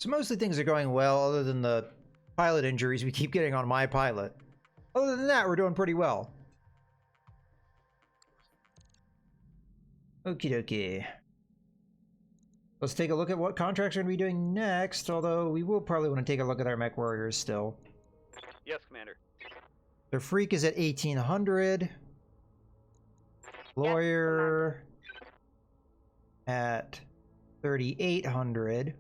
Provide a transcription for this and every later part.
So mostly things are going well, other than the pilot injuries we keep getting on my pilot. Other than that, we're doing pretty well. Okie dokie. Let's take a look at what contracts we're going to be doing next, although we will probably want to take a look at our mech warriors still. Yes, Commander. The Freak is at 1800. Lawyer at 3800.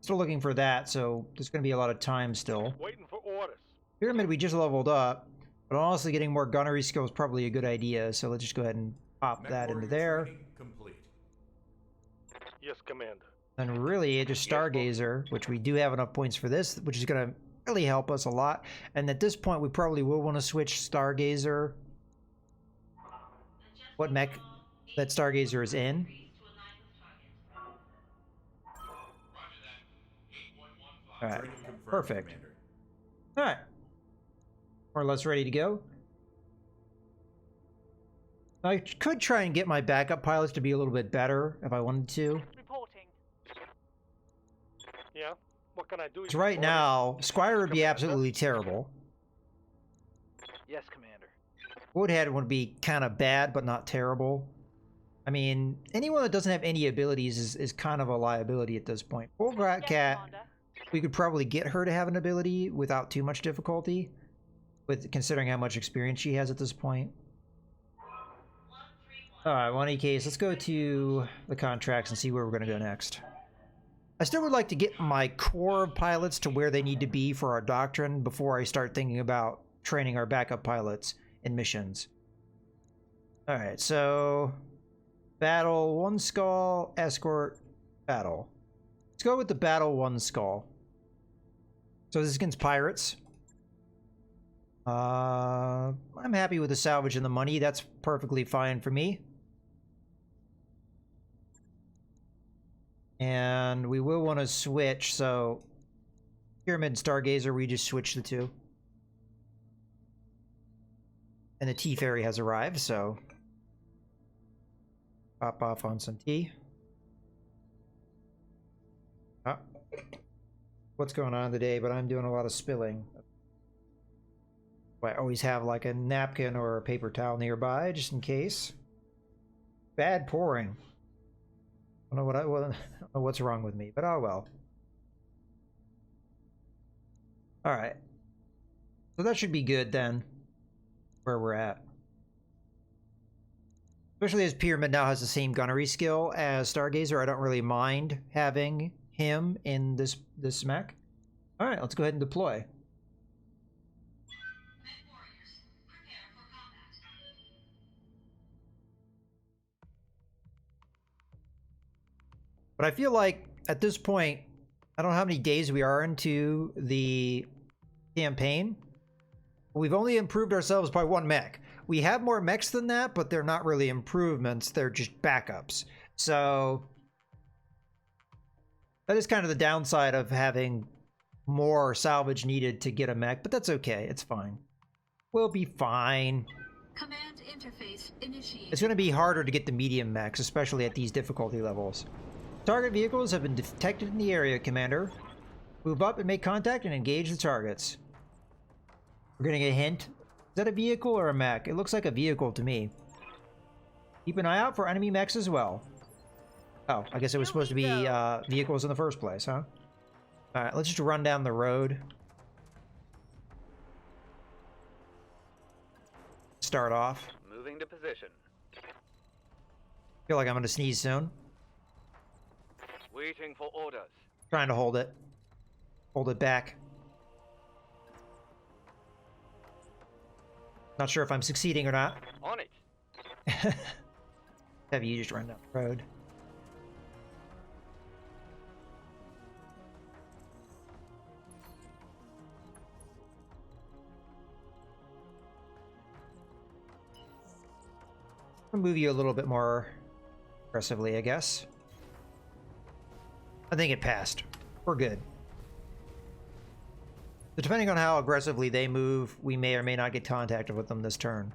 Still looking for that, so there's going to be a lot of time still. Waiting for orders. Pyramid we just leveled up, but honestly getting more gunnery skill is probably a good idea, so let's just go ahead and pop that into there. Complete. Yes, Commander. And really, just Stargazer, which we do have enough points for this, which is going to really help us a lot. And at this point, we probably will want to switch Stargazer. What mech that Stargazer is in. Alright, perfect. Alright. More or less ready to go. I could try and get my backup pilots to be a little bit better if I wanted to. Reporting. Yeah? What can I do? Because right now, Squire would be absolutely terrible. Yes, Commander. Woodhead would be kind of bad, but not terrible. I mean, anyone that doesn't have any abilities is kind of a liability at this point. Bullrat Cat, we could probably get her to have an ability without too much difficulty, with considering how much experience she has at this point. Alright, well, in any case, let's go to the contracts and see where we're going to go next. I still would like to get my core of pilots to where they need to be for our doctrine before I start thinking about training our backup pilots in missions. Alright, so battle 1 skull, escort, battle. Let's go with the battle 1 skull. So this is against pirates. I'm happy with the salvage and the money. That's perfectly fine for me. And we will want to switch, so Pyramid and Stargazer, we just switch the two. And the tea fairy has arrived, so pop off on some tea. Oh. What's going on today, but I'm doing a lot of spilling. I always have like a napkin or a paper towel nearby, just in case. Bad pouring. I don't know what's wrong with me, but oh well. Alright. So that should be good then, where we're at. Especially as Pyramid now has the same gunnery skill as Stargazer, I don't really mind having him in this mech. Alright, let's go ahead and deploy. But I feel like, at this point, I don't know how many days we are into the campaign. We've only improved ourselves by 1 mech. We have more mechs than that, but they're not really improvements. They're just backups. So that is kind of the downside of having more salvage needed to get a mech, but that's okay. It's fine. We'll be fine. Command interface initiated. It's going to be harder to get the medium mechs, especially at these difficulty levels. Target vehicles have been detected in the area, Commander. Move up and make contact and engage the targets. We're getting a hint. Is that a vehicle or a mech? It looks like a vehicle to me. Keep an eye out for enemy mechs as well. Oh, I guess it was supposed to be vehicles in the first place, huh? Alright, let's just run down the road. Start off. Moving to position. Feel like I'm gonna sneeze soon. Waiting for orders. Trying to hold it. Hold it back. Not sure if I'm succeeding or not. On it. Have you just run down the road? I'll move you a little bit more aggressively, I guess. I think it passed. We're good. So depending on how aggressively they move, we may or may not get contacted with them this turn.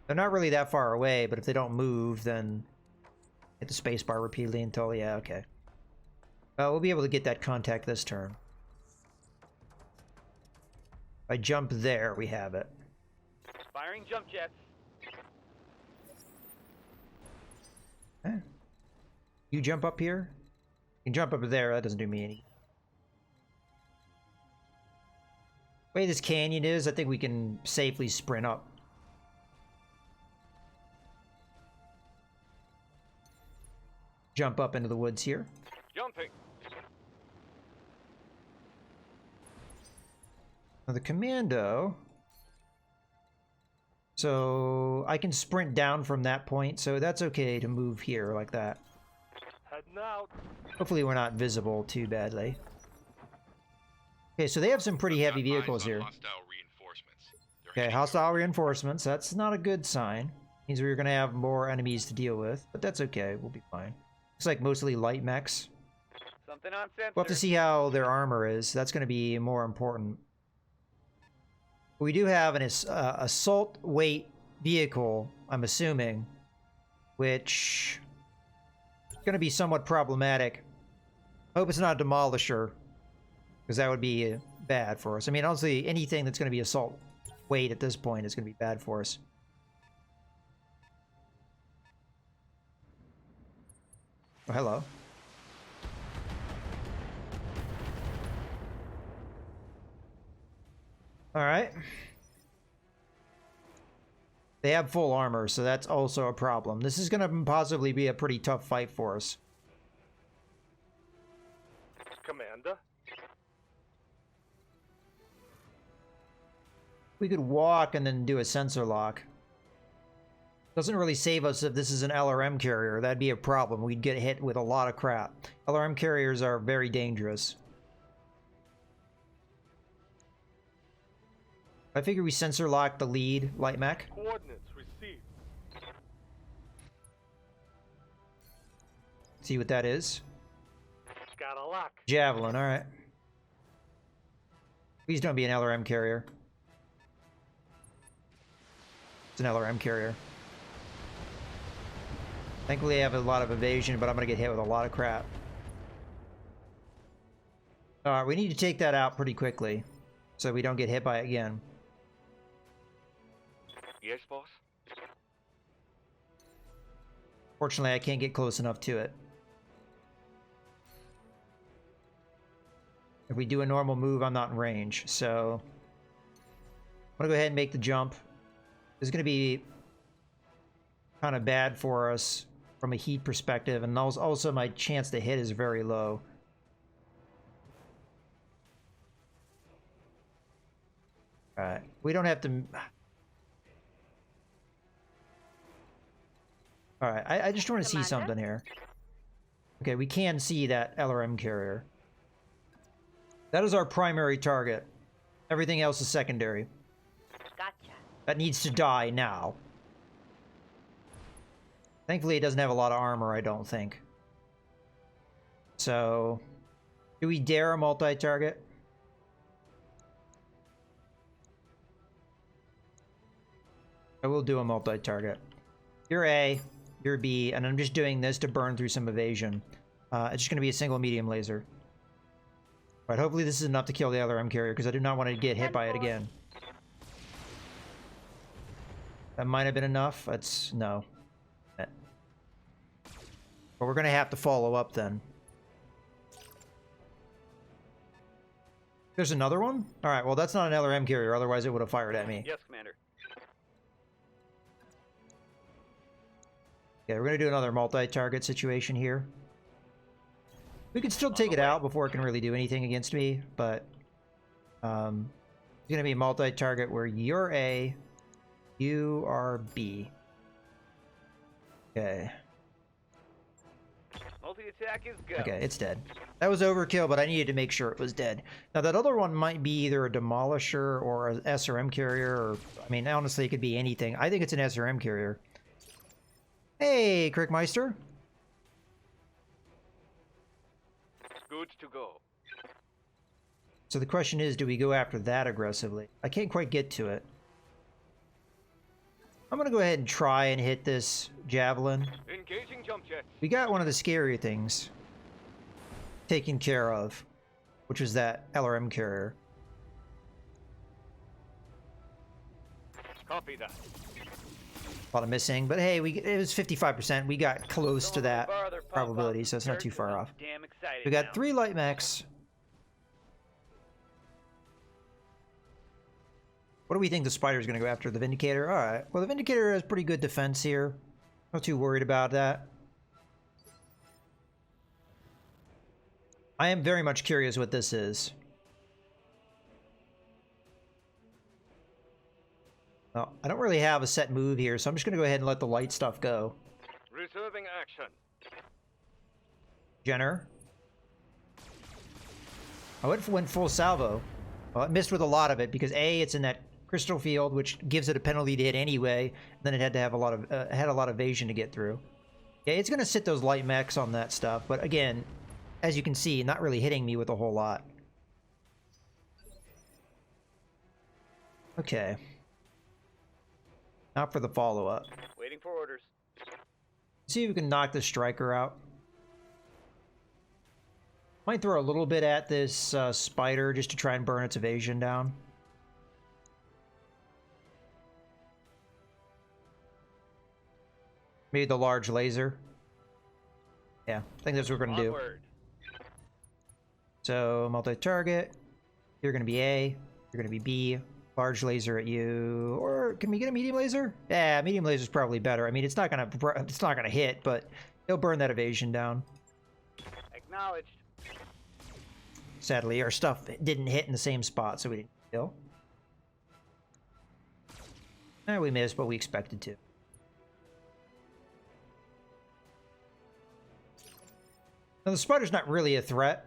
They're not really that far away, but if they don't move, then hit the spacebar repeatedly until, yeah, okay. We'll be able to get that contact this turn. If I jump there, we have it. Firing jump jets. Eh. You jump up here? You can jump up there, that doesn't do me any. The way this canyon is, I think we can safely sprint up. Jump up into the woods here. Jumping. Now the commando... So I can sprint down from that point, so that's okay to move here like that. Heading out. Hopefully we're not visible too badly. Okay, so they have some pretty heavy vehicles here. Okay, hostile reinforcements. That's not a good sign. Means we're going to have more enemies to deal with, but that's okay. We'll be fine. Looks like mostly light mechs. Something on sensor. We'll have to see how their armor is. That's going to be more important. We do have an assault weight vehicle, I'm assuming, which is going to be somewhat problematic. I hope it's not a demolisher, because that would be bad for us. I mean, honestly, anything that's going to be assault weight at this point is going to be bad for us. Oh, hello. Alright. They have full armor, so that's also a problem. This is going to possibly be a pretty tough fight for us. Commander. We could walk and then do a sensor lock. Doesn't really save us if this is an LRM carrier. That'd be a problem. We'd get hit with a lot of crap. LRM carriers are very dangerous. I figure we sensor lock the lead light mech. Coordinates received. See what that is. Got a lock. Javelin, alright. Please don't be an LRM carrier. It's an LRM carrier. Thankfully I have a lot of evasion, but I'm gonna get hit with a lot of crap. Alright, we need to take that out pretty quickly, so we don't get hit by it again. Yes, boss. Fortunately, I can't get close enough to it. If we do a normal move, I'm not in range, so... I'm gonna go ahead and make the jump. This is gonna be kind of bad for us from a heat perspective, and also my chance to hit is very low. Alright, we don't have to... Alright, I just want to see something here. Okay, we can see that LRM carrier. That is our primary target. Everything else is secondary. Gotcha. That needs to die now. Thankfully, it doesn't have a lot of armor, I don't think. So... do we dare a multi-target? I will do a multi-target. You're A, you're B, and I'm just doing this to burn through some evasion. It's just going to be a single medium laser. But hopefully this is enough to kill the LRM carrier, because I do not want to get hit by it again. That might have been enough. That's... no. But we're going to have to follow up then. There's another one? Alright, well that's not an LRM carrier, otherwise it would have fired at me. Yes, Commander. Okay, we're going to do another multi-target situation here. We could still take it out before it can really do anything against me, but... it's going to be a multi-target where you're A, you are B. Okay. Multi-attack is go. Okay, it's dead. That was overkill, but I needed to make sure it was dead. Now, that other one might be either a demolisher or an SRM carrier, or... I mean, honestly, it could be anything. I think it's an SRM carrier. Hey, Crickmeister. Good to go. So the question is, do we go after that aggressively? I can't quite get to it. I'm gonna go ahead and try and hit this javelin. Engaging jump jets. We got one of the scary things. taken care of, which was that LRM carrier. Copy that. A lot of missing, but hey, it was 55%. We got close to that probability, so it's not too far off. Damn excited We got now. 3 light mechs. What do we think the spider's going to go after? The Vindicator? Alright. Well, the Vindicator has pretty good defense here. Not too worried about that. I am very much curious what this is. Well, I don't really have a set move here, so I'm just going to go ahead and let the light stuff go. Reserving action. Jenner. I went full salvo. Well, it missed with a lot of it because A, it's in that crystal field, which gives it a penalty to hit anyway. And then it had to have a lot of evasion to get through. Yeah, it's going to sit those light mechs on that stuff, but again, as you can see, not really hitting me with a whole lot. Okay. Now for the follow-up. Waiting for orders. See if we can knock the striker out. Might throw a little bit at this spider just to try and burn its evasion down. Maybe the large laser. Yeah, I think that's what we're going to do. Onward. So, multi-target. You're going to be A. You're going to be B. Large laser at you. Or can we get a medium laser? Yeah, medium laser is probably better. I mean, it's not gonna hit, but it'll burn that evasion down. Acknowledged. Sadly, our stuff didn't hit in the same spot, so we didn't kill. We missed, but we expected to. Now, the spider's not really a threat,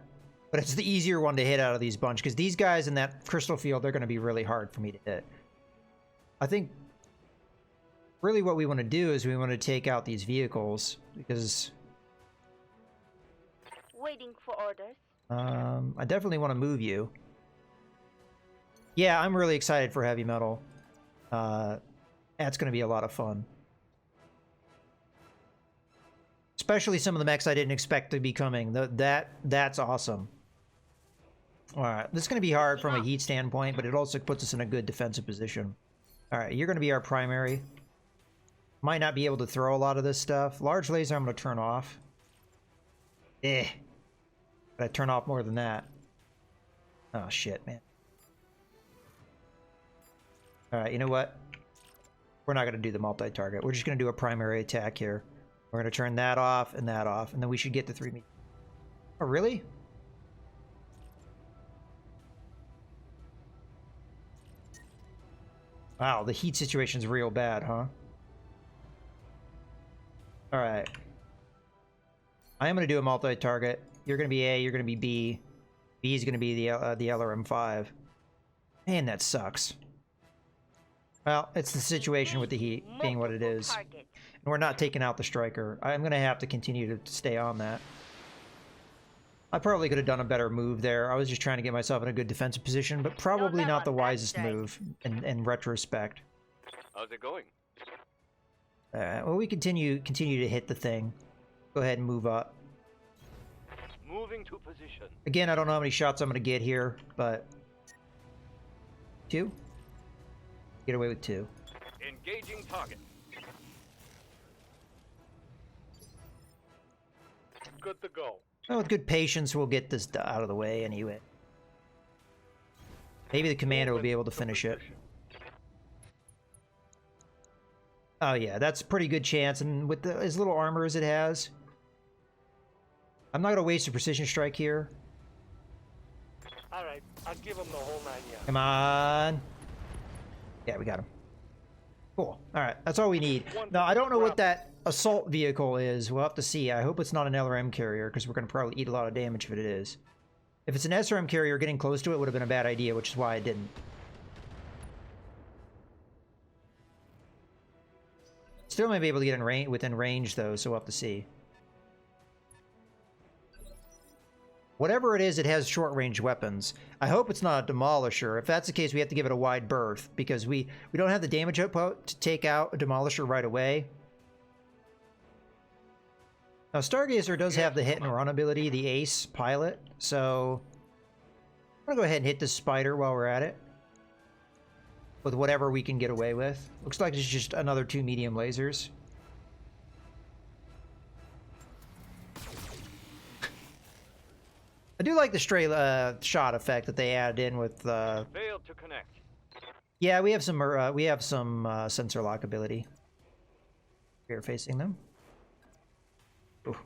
but it's the easier one to hit out of these bunch, because these guys in that crystal field, they're going to be really hard for me to hit. I think really what we want to do is we want to take out these vehicles, because Waiting for orders. I definitely want to move you. Yeah, I'm really excited for heavy metal. That's going to be a lot of fun. Especially some of the mechs I didn't expect to be coming. That's awesome. Alright, this is going to be hard from a heat standpoint, but it also puts us in a good defensive position. Alright, you're going to be our primary. Might not be able to throw a lot of this stuff. Large laser I'm going to turn off. But I turn off more than that. Oh shit, man. Alright, you know what? We're not going to do the multi-target. We're just going to do a primary attack here. We're going to turn that off, and then we should get the 3 meters. Oh, really? Wow, the heat situation's real bad, huh? Alright. I am going to do a multi-target. You're going to be A, you're going to be B. B is going to be the LRM5. Man, that sucks. Well, it's the situation with the heat being what it is. And we're not taking out the striker. I'm going to have to continue to stay on that. I probably could have done a better move there. I was just trying to get myself in a good defensive position, but probably not the wisest move in retrospect. How's it going? Well, we continue to hit the thing. Go ahead and move up. Moving to position. Again, I don't know how many shots I'm going to get here, but 2? Get away with 2. Engaging target. Good to go. Well, with good patience, we'll get this out of the way anyway. Maybe the commander will be able to finish it. Oh yeah, that's a pretty good chance, and with as little armor as it has, I'm not going to waste a precision strike here. Alright, I'll give him the whole 9 yards. Come on. Yeah, we got him. Cool. Alright, that's all we need. Now, I don't know what that assault vehicle is. We'll have to see. I hope it's not an LRM carrier, because we're going to probably eat a lot of damage if it is. If it's an SRM carrier, getting close to it would have been a bad idea, which is why I didn't. Still might be able to get in within range, though, so we'll have to see. Whatever it is, it has short-range weapons. I hope it's not a Demolisher. If that's the case, we have to give it a wide berth, because we don't have the damage output to take out a Demolisher right away. Now, Stargazer does have the hit and run ability, the Ace pilot, so I'm gonna go ahead and hit this spider while we're at it. With whatever we can get away with. Looks like it's just another 2 medium lasers. I do like the stray shot effect that they added in with. Failed to connect. Yeah, we have some sensor lock ability. We are facing them. Ooh.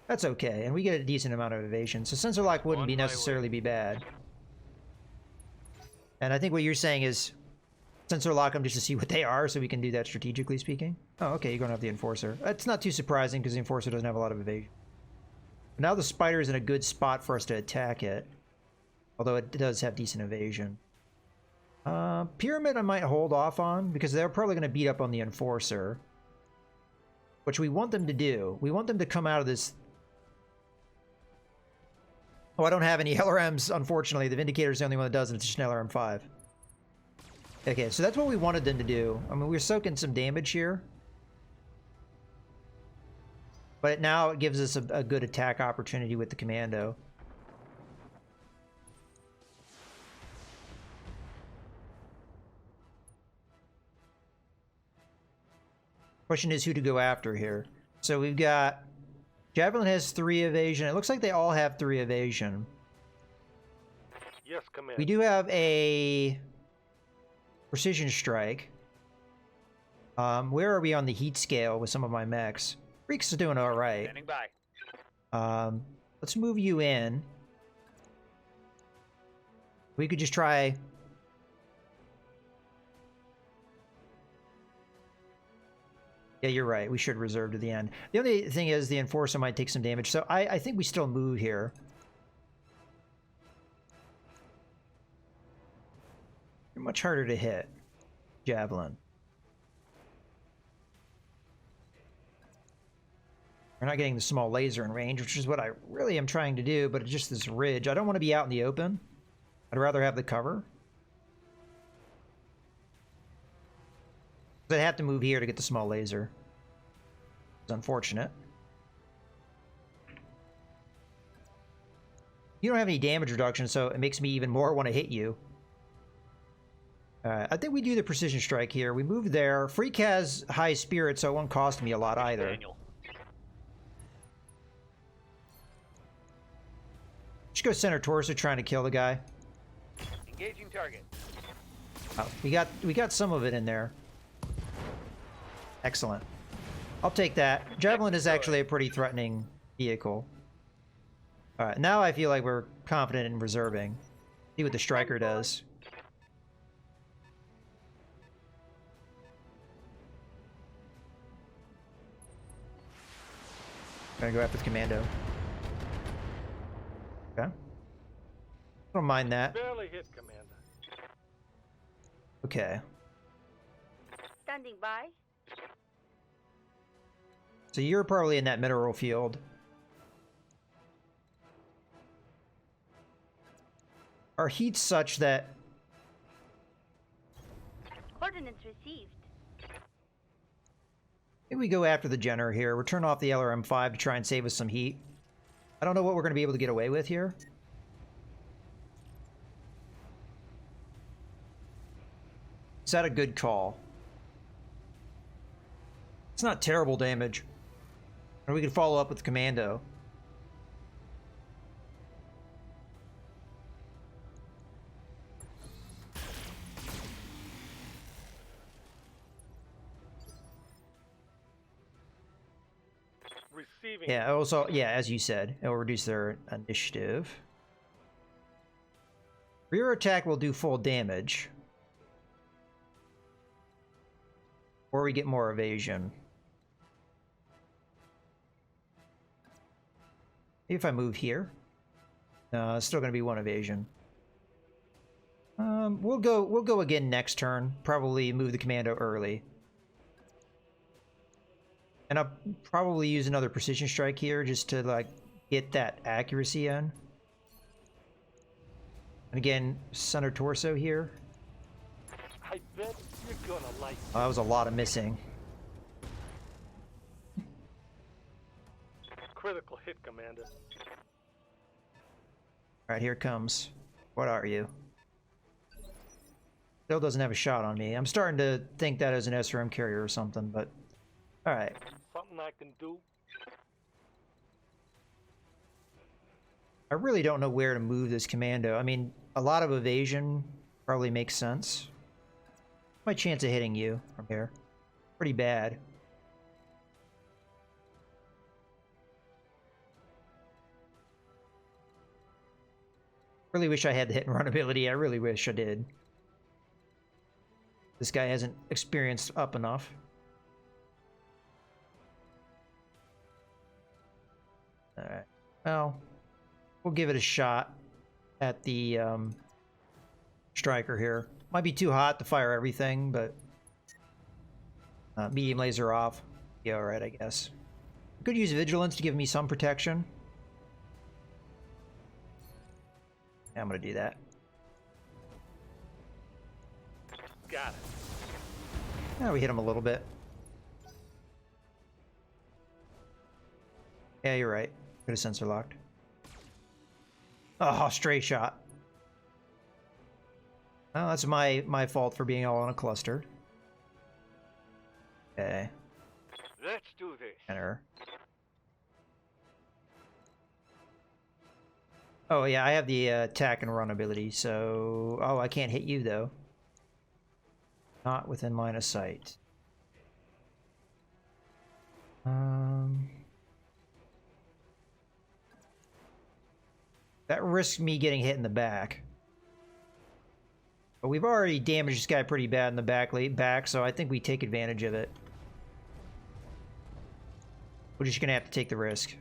That's okay, and we get a decent amount of evasion, so sensor lock wouldn't be necessarily be bad. And I think what you're saying is sensor lock them just to see what they are, so we can do that strategically speaking. Oh, okay, you're going to have the Enforcer. That's not too surprising because the Enforcer doesn't have a lot of evasion. Now the spider is in a good spot for us to attack it, although it does have decent evasion. Pyramid I might hold off on because they're probably going to beat up on the Enforcer, which we want them to do. We want them to come out of this. Oh, I don't have any LRMs, unfortunately. The Vindicator's the only one that does, and it's just an LRM-5. Okay, so that's what we wanted them to do. I mean, we're soaking some damage here. But now it gives us a good attack opportunity with the Commando. Question is who to go after here. So we've got... Javelin has 3 evasion. It looks like they all have 3 evasion. Yes, Commander. We do have a precision strike. Where are we on the heat scale with some of my mechs? Freak's doing all right. Standing by. Let's move you in. We could just try... Yeah, you're right. We should reserve to the end. The only thing is the Enforcer might take some damage, so I think we still move here. You're much harder to hit. Javelin. We're not getting the small laser in range, which is what I really am trying to do, but it's just this ridge. I don't want to be out in the open. I'd rather have the cover. I'd have to move here to get the small laser. It's unfortunate. You don't have any damage reduction, so it makes me even more want to hit you. I think we do the precision strike here. We move there. Freak has high spirit, so it won't cost me a lot either. Daniel. Just go center torso trying to kill the guy. Engaging target. Oh, we got some of it in there. Excellent. I'll take that. Javelin is actually a pretty threatening vehicle. Alright, now I feel like we're confident in reserving. See what the Striker does. Gonna go after the Commando. Okay. Don't mind that. Barely hit, Commander. Okay. Standing by. So you're probably in that mineral field. Our heat's such that... Coordinates received. Maybe we go after the Jenner here. We'll turn off the LRM-5 to try and save us some heat. I don't know what we're going to be able to get away with here. Is that a good call? It's not terrible damage. Or we could follow up with Commando. Receiving. Yeah, also, yeah, as you said, it will reduce their initiative. Rear attack will do full damage. Or we get more evasion. Maybe if I move here. No, it's still going to be 1 evasion. We'll go again next turn. Probably move the Commando early. And I'll probably use another precision strike here just to like get that accuracy in. And again, center torso here. I bet you're gonna like. Oh, that was a lot of missing. Critical hit, Commander. Alright, here it comes. What are you? Still doesn't have a shot on me. I'm starting to think that is an SRM carrier or something, but... Alright. Something I can do? I really don't know where to move this commando. I mean, a lot of evasion probably makes sense. My chance of hitting you from here. Pretty bad. Really wish I had the hit and run ability. I really wish I did. This guy hasn't experienced up enough. Alright. Well, we'll give it a shot at the striker here. Might be too hot to fire everything, but medium laser off. Yeah, alright, I guess. Could use vigilance to give me some protection. Yeah, I'm gonna do that. Got it. Yeah, we hit him a little bit. Yeah, you're right. Could have sensor locked. Oh, stray shot. Oh, that's my fault for being all in a cluster. Okay. Let's do this. Enter. Oh yeah, I have the attack and run ability, so... Oh, I can't hit you though. Not within line of sight. That risks me getting hit in the back. But we've already damaged this guy pretty bad in the back, so I think we take advantage of it. We're just gonna have to take the risk.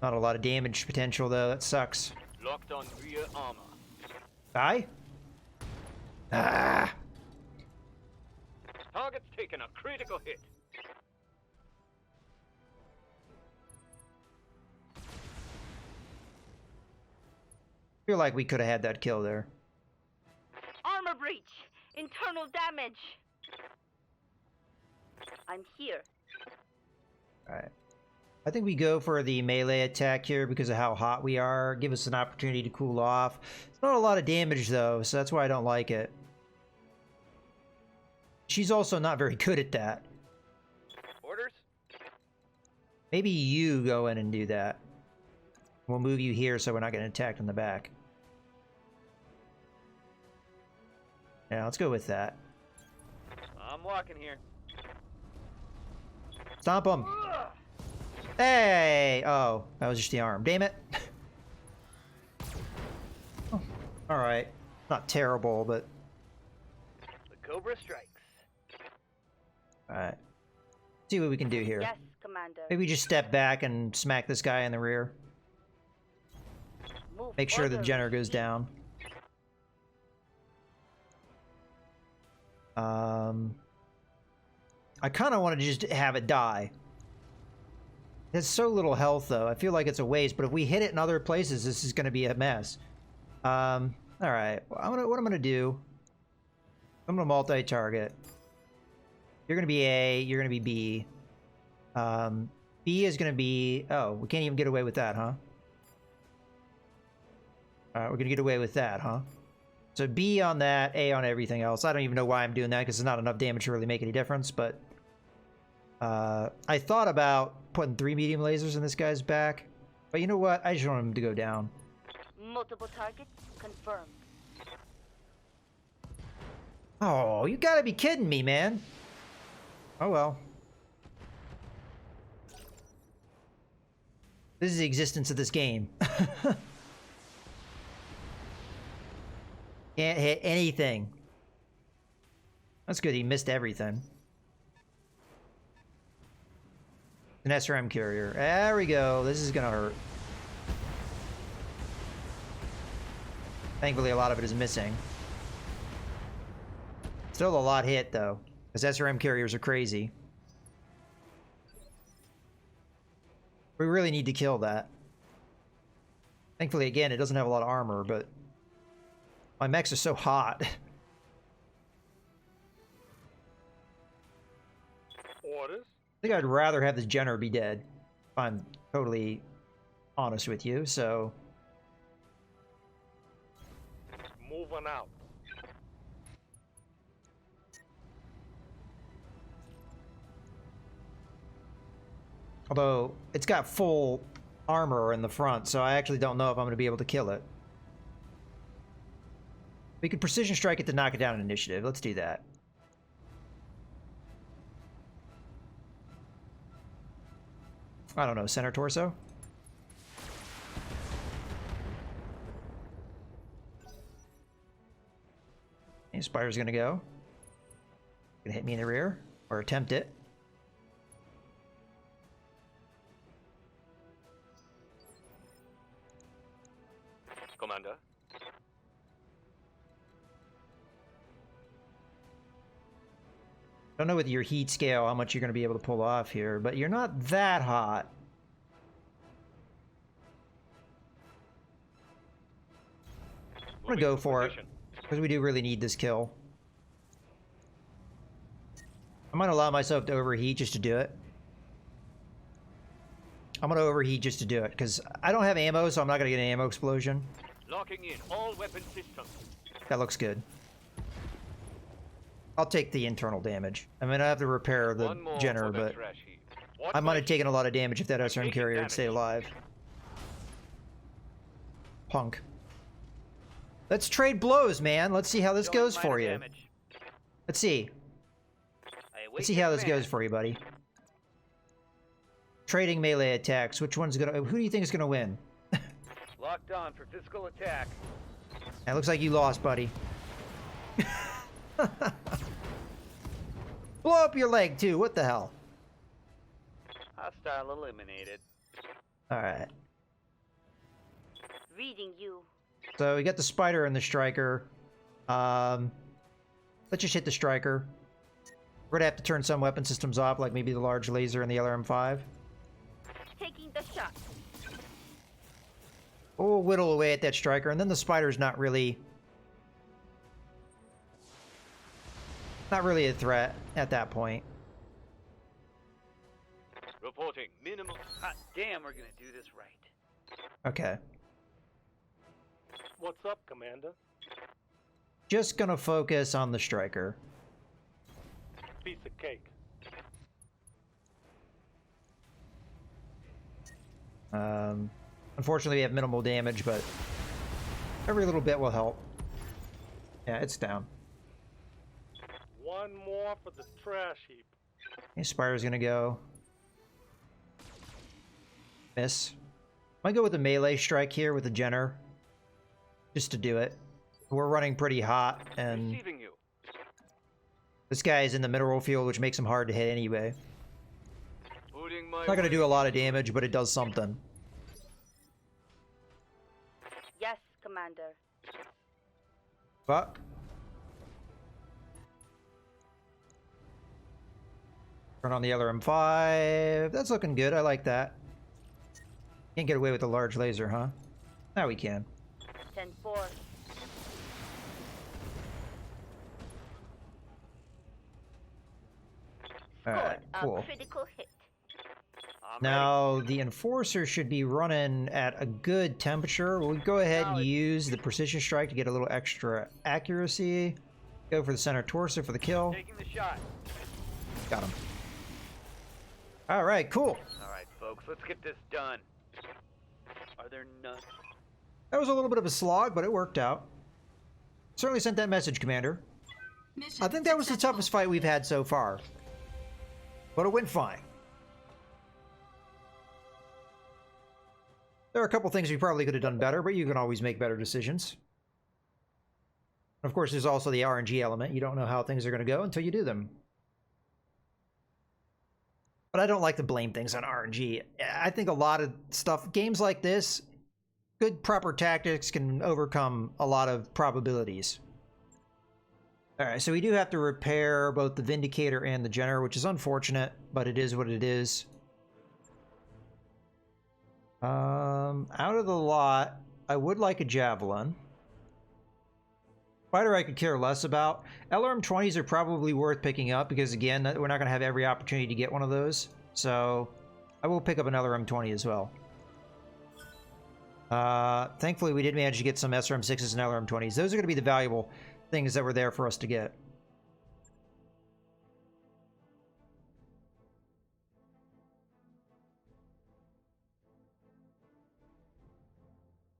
Not a lot of damage potential though, that sucks. Locked on rear armor. Die? Ah! Target's taken a critical hit. Feel like we could have had that kill there. Armor breach. Internal damage. I'm here. Alright. I think we go for the melee attack here because of how hot we are. Give us an opportunity to cool off. It's not a lot of damage though, so that's why I don't like it. She's also not very good at that. Orders? Maybe you go in and do that. We'll move you here so we're not getting attacked in the back. Yeah, let's go with that. I'm walking here. Stomp him! Hey! Oh, that was just the arm. Damn it. Oh, alright. Not terrible, but... The Cobra strikes. Alright. See what we can do here. Yes, Commander. Maybe just step back and smack this guy in the rear. Move Make sure the order Jenner goes received. down. I kind of want to just have it die. It has so little health, though. I feel like it's a waste, but if we hit it in other places, this is going to be a mess. Alright. Well, what I'm going to do... I'm going to multi-target. You're going to be A, you're going to be B. B is going to be... Oh, we can't even get away with that, huh? Alright, we're going to get away with that, huh? So B on that, A on everything else. I don't even know why I'm doing that, because it's not enough damage to really make any difference, but... I thought about putting 3 medium lasers in this guy's back, but you know what? I just want him to go down. Multiple targets confirmed. Oh, you gotta be kidding me, man. Oh well. This is the existence of this game. Can't hit anything. That's good, he missed everything. An SRM carrier. There we go. This is gonna hurt. Thankfully, a lot of it is missing. Still a lot hit, though. Because SRM carriers are crazy. We really need to kill that. Thankfully, again, it doesn't have a lot of armor, but... My mechs are so hot. Orders? I think I'd rather have this Jenner be dead, if I'm totally honest with you, so... Moving out. Although, it's got full armor in the front, so I actually don't know if I'm going to be able to kill it. We could precision strike it to knock it down in initiative. Let's do that. I don't know, center torso? Okay, Spider's gonna go. Gonna hit me in the rear, or attempt it. Commander. Don't know with your heat scale how much you're gonna be able to pull off here, but you're not that hot. I'm gonna go for it, because we do really need this kill. I might allow myself to overheat just to do it. I'm gonna overheat just to do it, because I don't have ammo, so I'm not gonna get an ammo explosion. Locking in all weapon systems. That looks good. I'll take the internal damage. I mean, I have to repair the One more Jenner, for the but trash heap. I might have taken a lot of damage if that SRM taking carrier had stayed damage. alive. Punk. Let's trade blows, man. Let's see how this Showing goes for minor you. damage. Let's see. I await Let's see your how this command. goes for you, buddy. Trading melee attacks. Which one's gonna... Who do you think is gonna win? Locked on for physical attack. It looks like you lost, buddy. Blow up your leg, too. What the hell? Hostile eliminated. Alright. Reading you. So we got the spider and the striker. Let's just hit the striker. We're gonna have to turn some weapon systems off, like maybe the large laser and the LRM-5. Taking the shot. We'll whittle away at that striker, and then the spider's not really a threat at that point. Reporting minimum. Hot damn, we're gonna do this right. Okay. What's up, Commander? Just gonna focus on the striker. Piece of cake. Unfortunately, we have minimal damage, but every little bit will help. Yeah, it's down. One more for the trash heap. Okay, Spider's gonna go. Miss. Might go with the melee strike here with the Jenner. Just to do it. We're running pretty hot, and Receiving you. this guy is in the mineral field, which makes him hard to hit anyway. Booting my It's not gonna way. do a lot of damage, but it does something. Yes, Commander. Fuck. Turn on the LRM-5. That's looking good. I like that. Can't get away with the large laser, huh? Now we can. 10-4. Alright, A cool. critical hit. I'm Now, the Enforcer should be running at a good temperature. We'll go ahead and use the Precision Strike to get a little extra accuracy. Go for the center torso for the kill. ready. Taking the shot. Got him. Alright, cool. All right, folks, let's get this done. Are there none? That was a little bit of a slog, but it worked out. Certainly sent that message, Commander. Mission I think that was the successful. toughest fight we've had so far. But it went fine. There are a couple things we probably could have done better, but you can always make better decisions. Of course, there's also the RNG element. You don't know how things are going to go until you do them. But I don't like to blame things on RNG. I think a lot of stuff, games like this, good proper tactics can overcome a lot of probabilities. Alright, so we do have to repair both the Vindicator and the Jenner, which is unfortunate, but it is what it is. Out of the lot, I would like a Javelin. Fighter I could care less about. LRM-20s are probably worth picking up because, again, we're not going to have every opportunity to get one of those. So I will pick up an LRM-20 as well. Thankfully, we did manage to get some SRM-6s and LRM-20s. Those are going to be the valuable things that were there for us to get.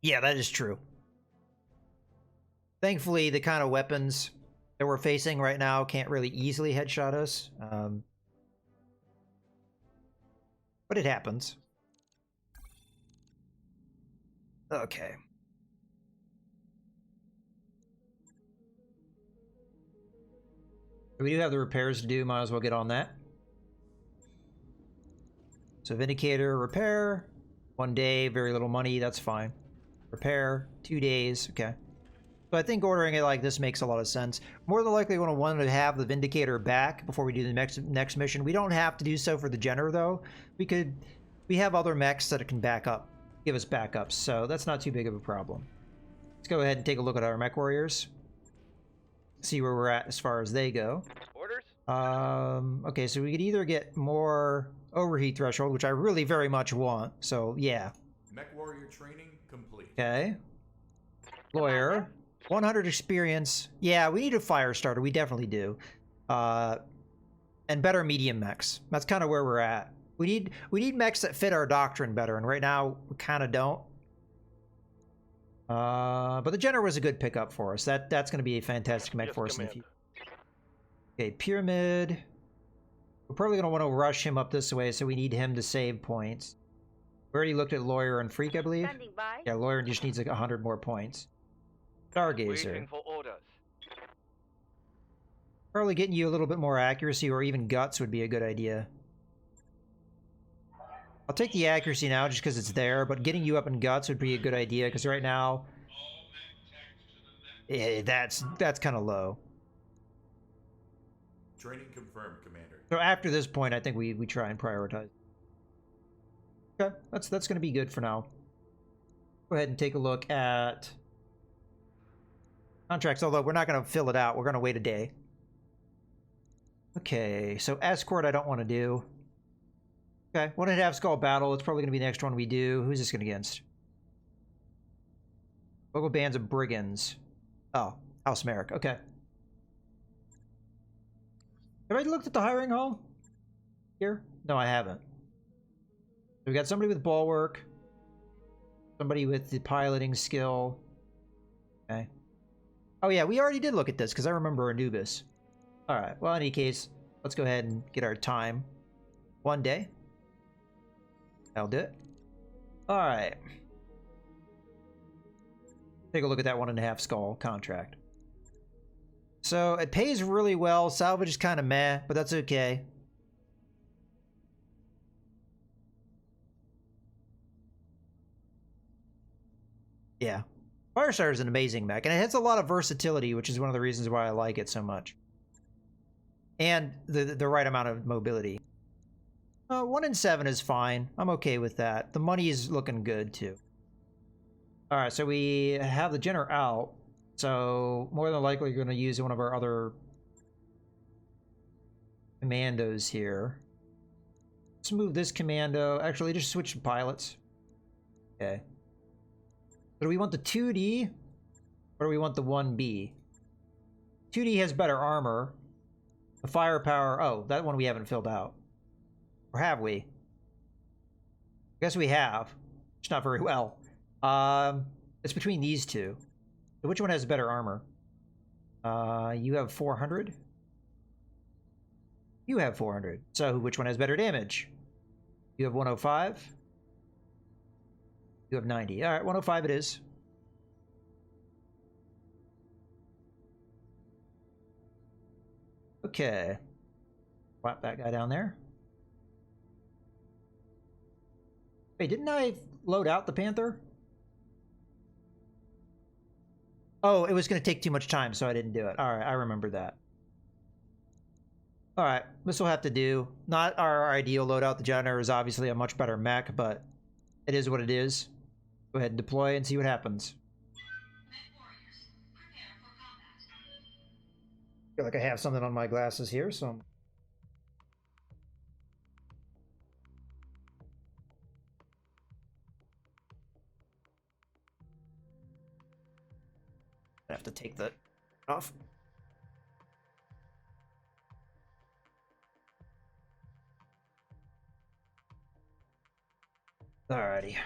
Yeah, that is true. Thankfully, the kind of weapons that we're facing right now can't really easily headshot us. But it happens. Okay. We do have the repairs to do. Might as well get on that. So Vindicator, repair. 1 day, very little money. That's fine. Repair, 2 days. Okay. So I think ordering it like this makes a lot of sense. More than likely, we're going to want to have the Vindicator back before we do the next mission. We don't have to do so for the Jenner, though. We have other mechs that can back up, give us backups, so that's not too big of a problem. Let's go ahead and take a look at our mech warriors. See where we're at as far as they go. Orders? Okay, so we could either get more overheat threshold, which I really very much want, so yeah. Mech warrior training complete. Okay. Lawyer. 100 experience. Yeah, we need a fire starter. We definitely do. And better medium mechs. That's kind of where we're at. We need mechs that fit our doctrine better, and right now we kind of don't. But the Jenner was a good pickup for us. That's going to be a fantastic mech for us in the future. Okay, Pyramid. We're probably going to want to rush him up this way, so we need him to save points. We already looked at Lawyer and Freak, I believe. Standing by. Yeah, Lawyer just needs like 100 more points. Stargazer. Waiting for orders. Probably getting you a little bit more accuracy or even guts would be a good idea. I'll take the accuracy now just because it's there, but getting you up in guts would be a good idea because right now that's kind of low. Training confirmed, Commander. So after this point, I think we try and prioritize. Okay, that's going to be good for now. Go ahead and take a look at contracts, although we're not going to fill it out. We're going to wait a day. Okay, so escort I don't want to do. Okay, 1.5 skull battle. It's probably going to be the next one we do. Who's this going against? Local bands of brigands. Oh, House Merrick. Okay. Have I looked at the hiring hall? Here? No, I haven't. We got somebody with bulwark. Somebody with the piloting skill. Okay. Oh yeah, we already did look at this because I remember Anubis. Alright, well in any case, let's go ahead and get our time. 1 day. That'll do it. Alright. Take a look at that 1.5 skull contract. So it pays really well. Salvage is kind of meh, but that's okay. Yeah. Firestarter is an amazing mech, and it has a lot of versatility, which is one of the reasons why I like it so much. And the right amount of mobility. 1 in 7 is fine. I'm okay with that. The money is looking good, too. Alright, so we have the Jenner out. So, more than likely, you're going to use one of our other commandos here. Let's move this commando. Actually, just switch to pilots. Okay. So do we want the 2D or do we want the 1B? 2D has better armor. The firepower, oh, that one we haven't filled out. Or have we? I guess we have. It's not very well. It's between these two. So which one has better armor? You have 400? You have 400. So which one has better damage? You have 105? You have 90. Alright, 105 it is. Okay. Slap that guy down there. Wait, didn't I load out the Panther? Oh, it was going to take too much time, so I didn't do it. Alright, I remember that. Alright, this will have to do. Not our ideal loadout. The Jenner is obviously a much better mech, but it is what it is. Go ahead and deploy and see what happens. feel like I have something on my glasses here, so I have to take that off. Alrighty.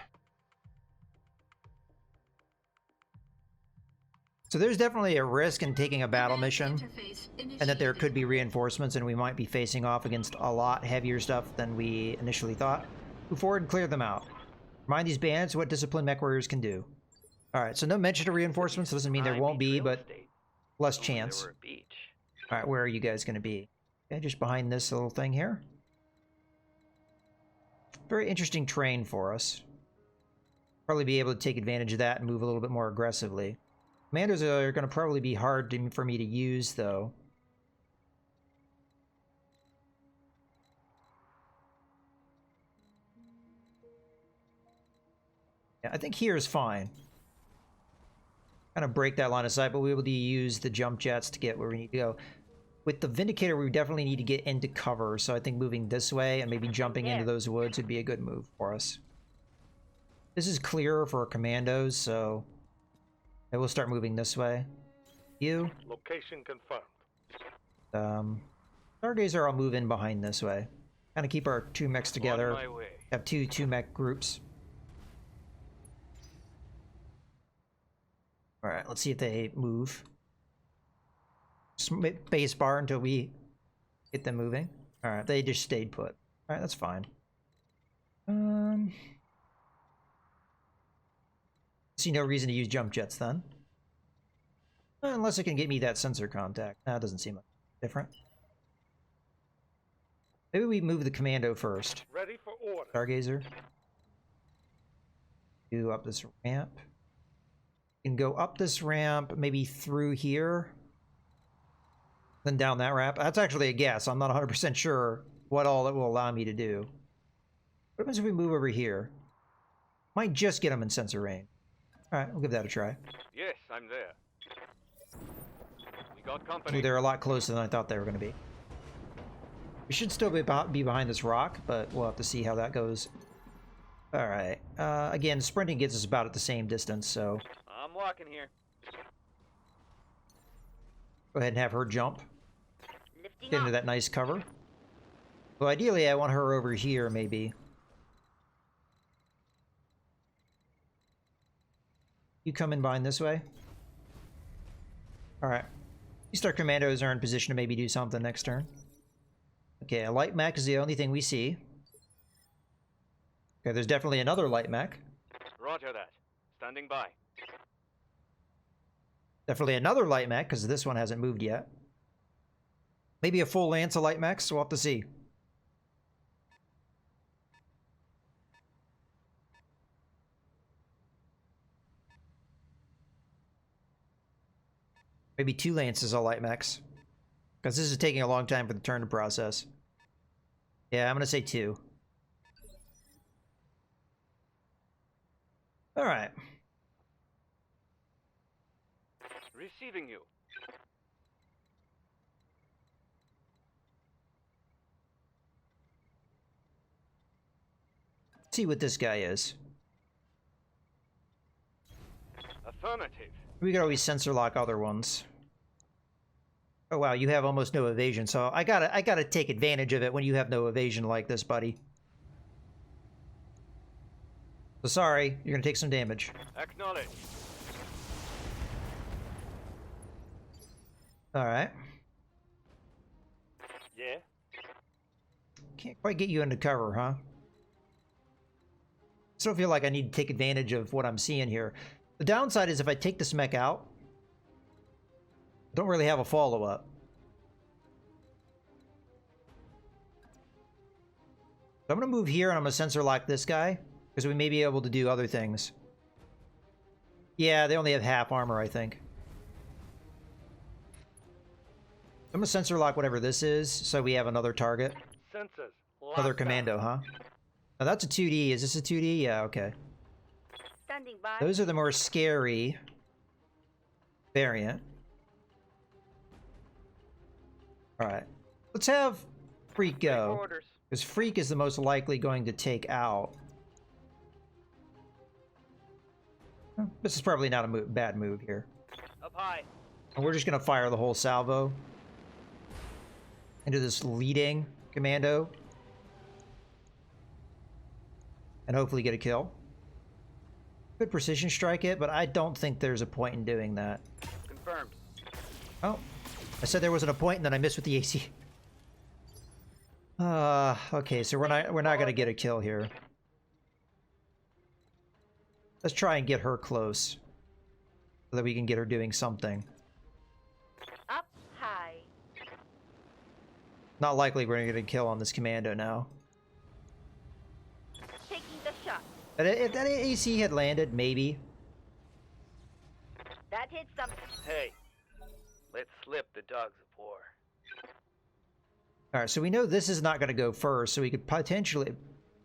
So there's definitely a risk in taking a battle mission, and that there could be reinforcements, and we might be facing off against a lot heavier stuff than we initially thought. Move forward and clear them out. Remind these bandits what disciplined mech warriors can do. Alright, so no mention of reinforcements doesn't mean there won't be, but less chance. Alright, where are you guys going to be? Okay, just behind this little thing here. Very interesting terrain for us. Probably be able to take advantage of that and move a little bit more aggressively. Commandos are going to probably be hard for me to use, though. Yeah, I think here is fine. Kind of break that line of sight, but we'll be able to use the jump jets to get where we need to go. With the Vindicator, we definitely need to get into cover, so I think moving this way and maybe jumping into those woods would be a good move for us. This is clearer for our commandos, so I will start moving this way. You. Location confirmed. Stargazer, I'll move in behind this way. Kind of keep our two mechs together. On my way. Have two mech groups. Alright, let's see if they move. Base bar until we get them moving. Alright, they just stayed put. Alright, that's fine. See no reason to use jump jets then. Unless it can get me that sensor contact. That doesn't seem much different. Maybe we move the commando first. Ready for order. Stargazer. Do up this ramp. You can go up this ramp, maybe through here. Then down that ramp. That's actually a guess. I'm not 100% sure what all it will allow me to do. What happens if we move over here? Might just get them in sensor range. Alright, we'll give that a try. Yes, I'm there. We got Ooh, company. they're a lot closer than I thought they were going to be. We should still be behind this rock, but we'll have to see how that goes. Alright. Again, sprinting gets us about at the same distance, so I'm walking here. go ahead and have her jump. Lifting Get into up. that nice cover. Well, ideally, I want her over here, maybe. You come in behind this way. Alright. These our commandos are in position to maybe do something next turn. Okay, a light mech is the only thing we see. Okay, there's definitely another light mech. Roger that. Standing by. Definitely another light mech, because this one hasn't moved yet. Maybe a full lance of light mechs, we'll have to see. Maybe two lances of light mechs. Because this is taking a long time for the turn to process. Yeah, I'm going to say two. Alright. Receiving you. See what this guy is. Affirmative. We could always sensor lock other ones. Oh wow, you have almost no evasion, so I gotta take advantage of it when you have no evasion like this, buddy. So sorry, you're gonna take some damage. Acknowledge. Alright. Yeah. Can't quite get you into cover, huh? Still feel like I need to take advantage of what I'm seeing here. The downside is if I take this mech out, I don't really have a follow-up. So I'm going to move here and I'm going to sensor lock this guy, because we may be able to do other things. Yeah, they only have half armor, I think. I'm going to sensor lock whatever this is, so we have another target. Sensors. Another locked commando, huh? Now that's a 2D. Is this a 2D? Yeah, okay. Standing by. Those are the more scary variant. Alright. Let's have Freak go. Orders. Because Freak is the most likely going to take out. This is probably not a bad move here. Up high. And we're just going to fire the whole salvo into this leading commando. And hopefully get a kill. Could precision strike it, but I don't think there's a point in doing that. Confirmed. Oh, I said there wasn't a point, and then I missed with the AC. Okay, so we're not gonna get a kill here. Let's try and get her close, so that we can get her doing something. Up high. Not likely we're gonna get a kill on this commando now. Taking the shot. If that AC had landed, maybe. That hit something. Hey, let's slip the dogs of war. Alright, so we know this is not gonna go first, so we could potentially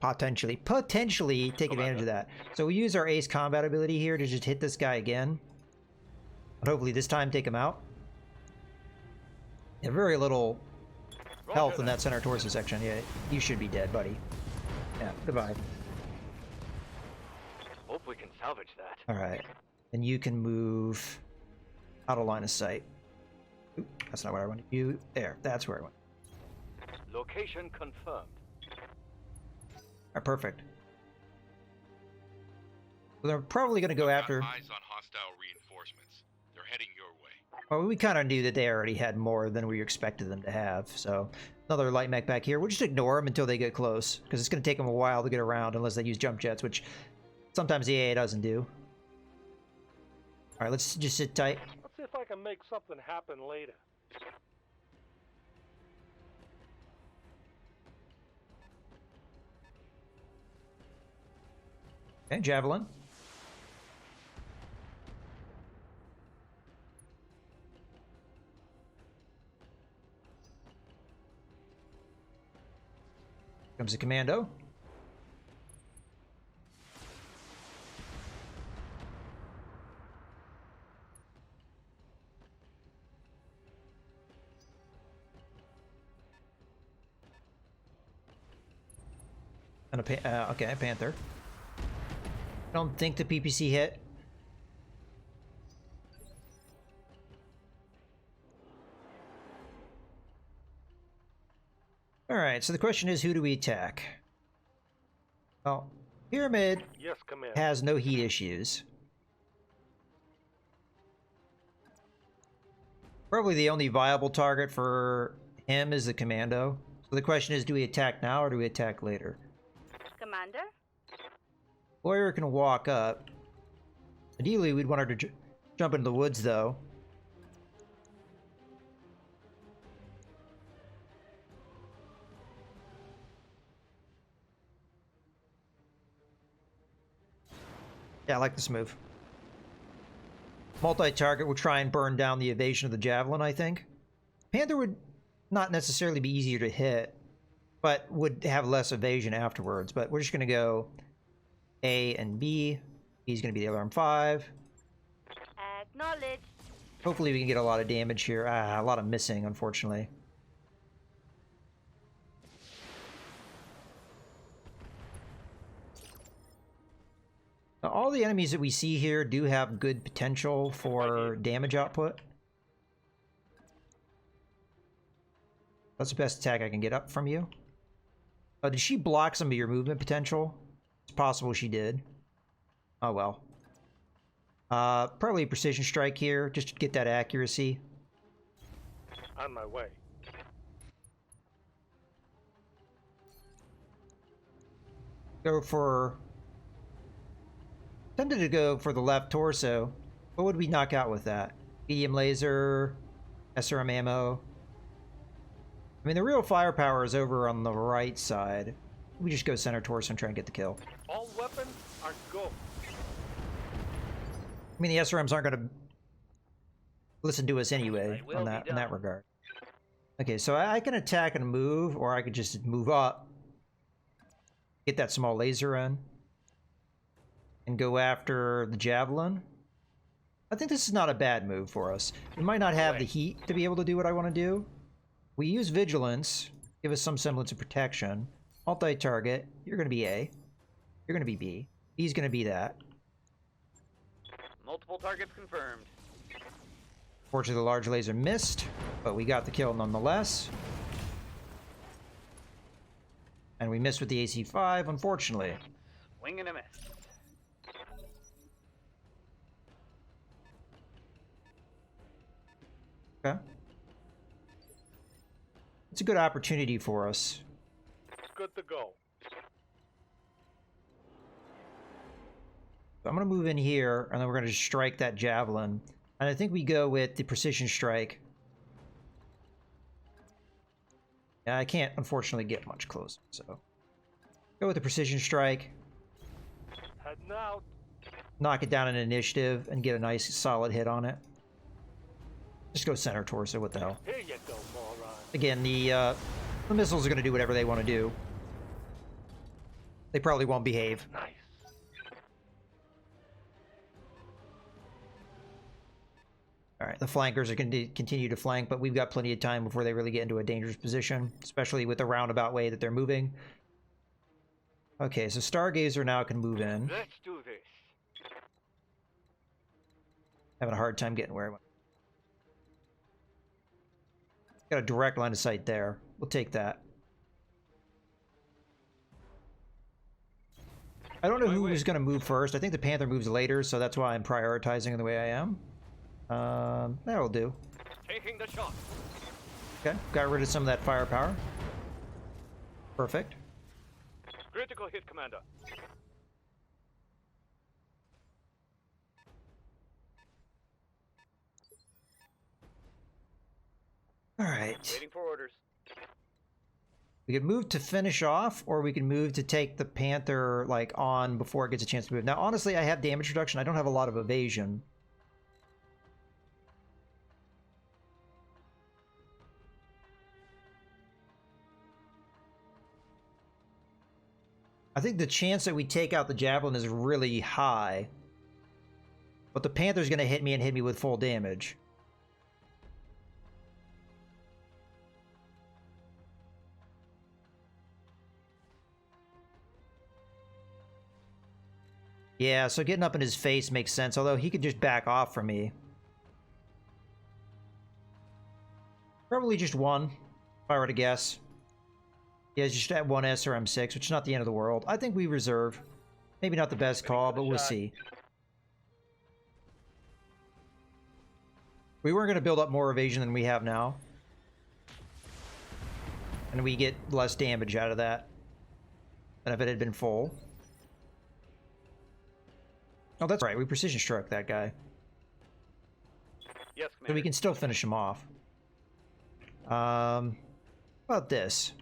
take advantage of that. So we use our ace combat ability here to just hit this guy again. But hopefully this time take him out. Yeah, very little health in that center torso section. Yeah, you should be dead, buddy. Yeah, goodbye. Hope we can salvage that. Alright. And you can move out of line of sight. Oop, that's not what I want to do. There, that's where I want. Location confirmed. Alright, perfect. So they're probably going to go after... Eyes on hostile reinforcements. They're heading your way. Well, we kind of knew that they already had more than we expected them to have, so... Another light mech back here. We'll just ignore them until they get close, because it's going to take them a while to get around unless they use jump jets, which sometimes the AA doesn't do. Alright, let's just sit tight. Let's see if I can make something happen later. Okay, Javelin. Comes a commando. And a okay, a Panther. I don't think the PPC hit. Alright, so the question is, who do we attack? Well, Pyramid Yes, Commander. has no heat issues. Probably the only viable target for him is the commando. So the question is, do we attack now or do we attack later? Commander? Warrior can walk up. Ideally, we'd want her to jump into the woods, though. Yeah, I like this move. Multi-target will try and burn down the evasion of the Javelin, I think. Panther would not necessarily be easier to hit, but would have less evasion afterwards. But we're just going to go A and B. He's going to be the alarm 5. Acknowledge. Hopefully we can get a lot of damage here. A lot of missing, unfortunately. Now, all the enemies that we see here do have good potential for damage output. That's the best attack I can get up from you. Did she block some of your movement potential? It's possible she did. Oh well. Probably a precision strike here, just to get that accuracy. On my way. Go for... Tempted to go for the left torso. What would we knock out with that? Medium laser, SRM ammo. I mean, the real firepower is over on the right side. We just go center torso and try and get the kill. All weapons are go. I mean, the SRMs aren't going to listen to us anyway on that in that regard. Okay, so I can attack and move, or I could just move up, get that small laser in, and go after the Javelin. I think this is not a bad move for us. We might not have the heat to be able to do what I want to do. We use vigilance, give us some semblance of protection. Multi-target, you're going to be A. You're going to be B. He's going to be that. Multiple targets confirmed. Fortunately, the large laser missed, but we got the kill nonetheless. And we missed with the AC-5, unfortunately. Swing and a miss. Okay. It's a good opportunity for us. Good to go. So I'm going to move in here, and then we're going to strike that javelin. And I think we go with the precision strike. Yeah, I can't, unfortunately, get much closer, so... Go with the precision strike. Heading out. Knock it down in initiative, and get a nice, solid hit on it. Just go center torso, what the hell. Here you go, moron. Again, the missiles are going to do whatever they want to do. They probably won't behave. Nice. Alright, the flankers are going to continue to flank, but we've got plenty of time before they really get into a dangerous position, especially with the roundabout way that they're moving. Okay, so Stargazer now can move in. Let's do this. Having a hard time getting where I want. Got a direct line of sight there. We'll take that. I don't know who is going to move first. I think the Panther moves later, so that's why I'm prioritizing the way I am. That'll do. Taking the shot. Okay, got rid of some of that firepower. Perfect. Critical hit, Commander. All right. Waiting for orders. We could move to finish off, or we can move to take the Panther, like, on before it gets a chance to move. Now, honestly, I have damage reduction. I don't have a lot of evasion. I think the chance that we take out the Javelin is really high. But the Panther's going to hit me and hit me with full damage. Yeah, so getting up in his face makes sense, although he could just back off from me. Probably just one, if I were to guess. He has just at one SRM6, which is not the end of the world. I think we reserve. Maybe not the best call, but we'll see. We weren't going to build up more evasion than we have now. And we get less damage out of that than if it had been full. Oh, that's right. We precision struck that guy. Yes, So Commander. we can still finish him off. How about this?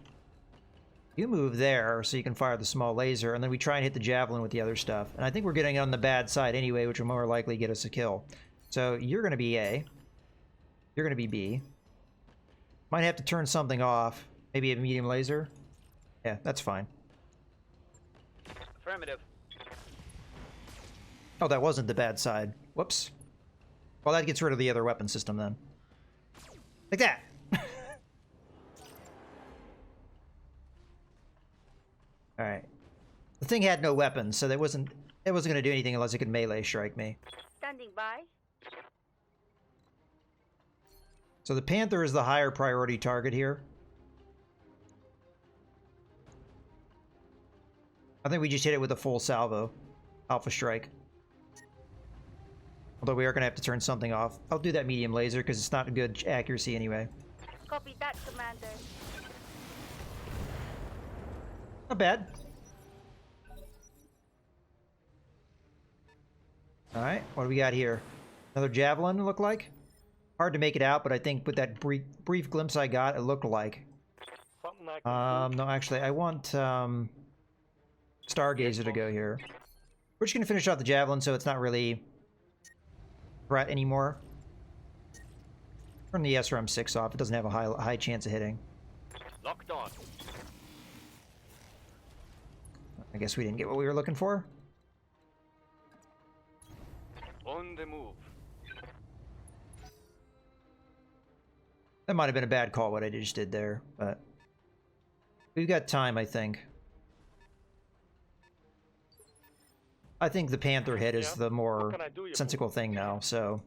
You move there so you can fire the small laser, and then we try and hit the javelin with the other stuff. And I think we're getting on the bad side anyway, which will more likely get us a kill. So you're going to be A. You're going to be B. Might have to turn something off. Maybe a medium laser. Yeah, that's fine. Affirmative. Oh, that wasn't the bad side. Whoops. Well, that gets rid of the other weapon system then. Like that. Alright. The thing had no weapons, so it wasn't going to do anything unless it could melee strike me. Standing by. So the Panther is the higher priority target here. I think we just hit it with a full salvo. Alpha strike. Although we are going to have to turn something off. I'll do that medium laser because it's not a good accuracy anyway. Copy that, Commander. Not bad. Alright, what do we got here? Another javelin, it looked like? Hard to make it out, but I think with that brief glimpse I got, it looked like. Something I can No, actually, I want Stargazer to go here. We're just going to finish off the javelin so it's not really threat anymore. Turn the SRM6 off. It doesn't have a high chance of hitting. locked on. I guess we didn't get what we were looking for. On the move. That might have been a bad call what I just did there, but we've got time, I think. I think the Panther hit is the more sensible thing now, so...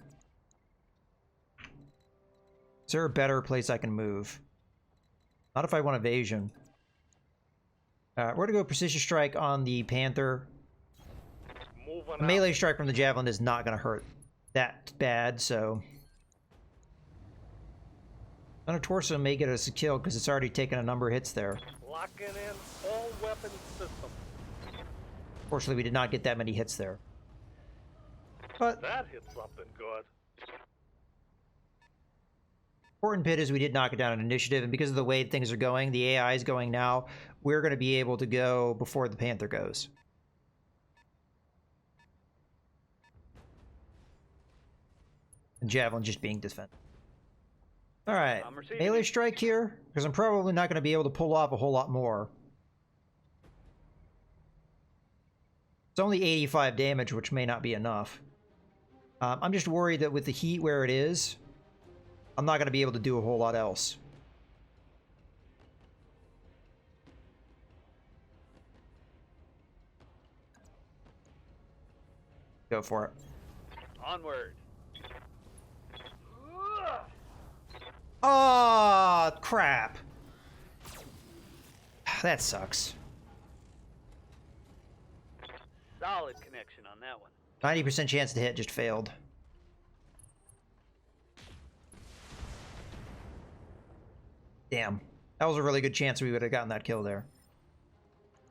Is there a better place I can move? Not if I want evasion. We're gonna go Precision Strike on the Panther. A melee strike from the Javelin is not gonna hurt that bad, so... On a torso may get us a kill because it's already taken a number of hits there. Locking in all weapon systems. Fortunately, we did not get that many hits there. But That hit something good. important bit is we did knock it down in initiative, and because of the way things are going, the AI is going now, we're going to be able to go before the Panther goes. And Javelin just being defended. Alright, melee strike here, because I'm probably not going to be able to pull off a whole lot more. It's only 85 damage, which may not be enough. I'm just worried that with the heat where it is, I'm not going to be able to do a whole lot else. Go for it. Onward. Oh, crap. That sucks. Solid connection on that one. 90% chance to hit, just failed. Damn. That was a really good chance we would have gotten that kill there.